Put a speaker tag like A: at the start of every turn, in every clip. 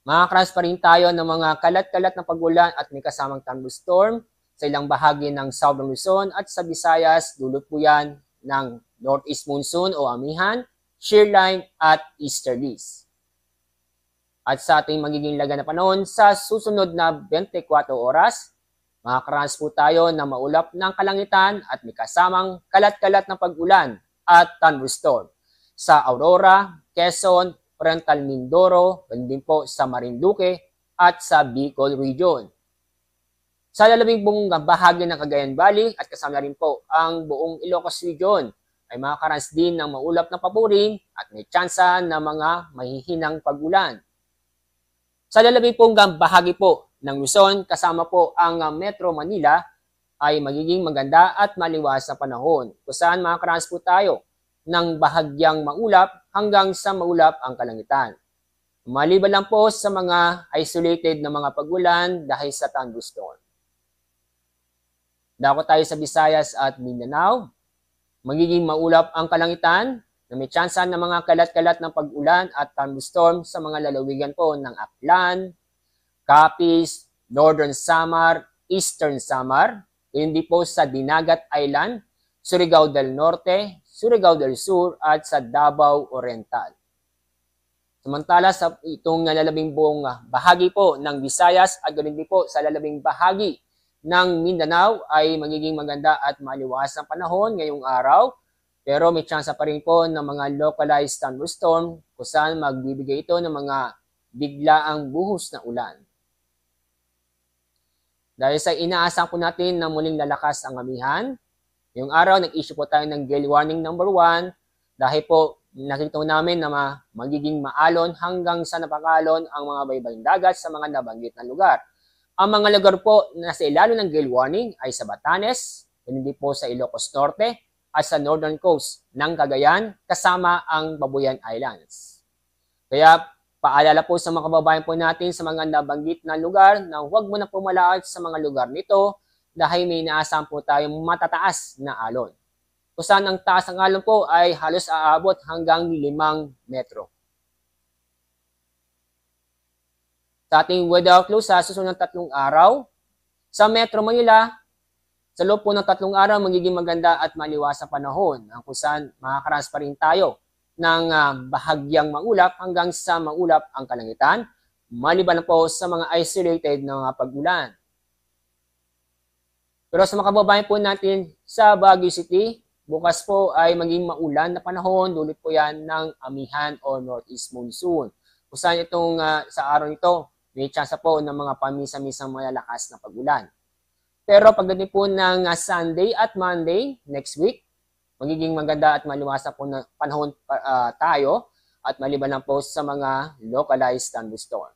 A: Makakaras pa rin tayo ng mga kalat-kalat na pag-ulan at may kasamang thunderstorm sa ilang bahagi ng Southern Luzon at sa Visayas. Dulot po yan ng northeast monsoon o amihan, shear line at easterlies. At sa ating magiging laga na panahon, sa susunod na 24 oras, makakaranas po tayo ng maulap ng kalangitan at may kasamang kalat-kalat na pag-ulan at thunderstorm sa Aurora, Quezon, Oriental Mindoro, din po sa Marinduque at sa Bicol Region. Sa lalabing buong bahagi ng Cagayan Valley at kasama rin po ang buong Ilocos Region ay makakaranas din ng maulap na papuring at may tsansa na mga mahihinang pag-ulan. Sa lalabing pong bahagi po ng Luzon, kasama po ang Metro Manila ay magiging maganda at maliwas na panahon kung saan makakaranas po tayo ng bahagyang maulap hanggang sa maulap ang kalangitan. Maliban lang po sa mga isolated na mga pag-ulan dahil sa thunderstorm. Dako tayo sa Visayas at Mindanao. Magiging maulap ang kalangitan na may tsansa ng mga kalat-kalat ng pag-ulan at thunderstorm sa mga lalawigan po ng Aklan, Capiz, Northern Samar, Eastern Samar, hindi po sa Dinagat Island, Surigao del Norte, Surigao del Sur at sa Davao Oriental. Samantala sa itong lalabing buong bahagi po ng Visayas at ganoon din po sa lalabing bahagi ng Mindanao ay magiging maganda at maliwas ang panahon ngayong araw. Pero may tsansa pa rin po ng mga localized thunderstorm kung saan magbibigay ito ng mga biglaang buhos na ulan. Dahil sa inaasahan po natin na muling lalakas ang amihan, yung araw nag-issue po tayo ng gale warning number 1 dahil po nakita namin na magiging maalon hanggang sa napakalon ang mga baybaying dagat sa mga nabanggit na lugar. Ang mga lugar po na nasa ilalim ng gale warning ay sa Batanes, hindi po sa Ilocos Norte at sa northern coast ng Cagayan kasama ang Babuyan Islands. Kaya paalala po sa mga kababayan po natin sa mga nabanggit na lugar na huwag mo na pumalaot sa mga lugar nito dahil may inaasahan po tayong matataas na alon. Kung saan ang taas ng alon po ay halos aabot hanggang 5 metro. Sa ating weather outlook sa susunod ng 3 araw, sa Metro Manila, sa loob po ng 3 araw, magiging maganda at maliwas sa panahon, kung saan makakaranas pa rin tayo ng bahagyang maulap hanggang sa maulap ang kalangitan, maliban na po sa mga isolated na mga pag-ulan. Pero sa mga kababayan po natin sa Baguio City, bukas po ay maging maulan na panahon, dulot po yan ng amihan o northeast monsoon. Kung saan itong sa araw nito, may tsansa po ng mga pamisa-misang malalakas na pag-ulan. Pero pagdating po ng Sunday at Monday next week, magiging maganda at maliwasan po na panahon tayo at maliban lang po sa mga localized thunderstorm.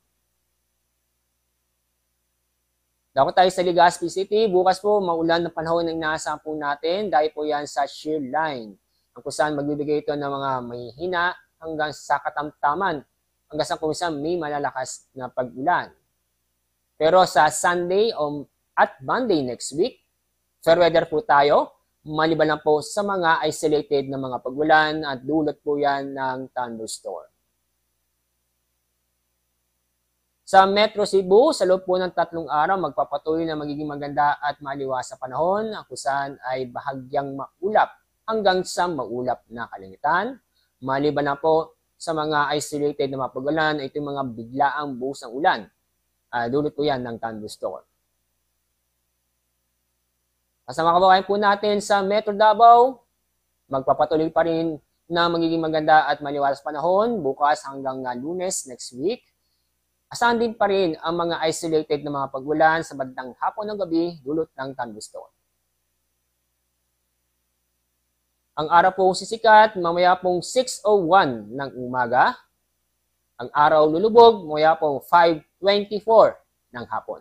A: Dako tayo sa Legazpi City, bukas po maulan na panahon ng inaasahan po natin dahil po yan sa shear line. Kung saan magbibigay ito ng mga mahihina hanggang sa katamtaman hanggang sa kumisan may malalakas na pag-ulan. Pero sa Sunday at Monday next week, fair weather po tayo, maliban lang po sa mga isolated na mga pag-ulan at dulot po yan ng thunderstorm. Sa Metro Cebu, sa loob po ng 3 araw, magpapatuloy na magiging maganda at maliwas sa panahon, kung saan ay bahagyang maulap hanggang sa maulap na kalangitan. Maliban na po sa mga isolated na mapag-ulan, ito yung mga biglaang buhos ng ulan. Dulot po yan ng thunderstorm. Sa mga kababayan po natin sa Metro Davao, magpapatuloy pa rin na magiging maganda at maliwalas panahon bukas hanggang Lunes next week. Asahan din pa rin ang mga isolated na mga pag-ulan sa bandang hapon ng gabi dulot ng thunderstorm. Ang araw po sisikat mamaya pong 6:01 ng umaga. Ang araw lulubog mamaya pong 5:24 ng hapon.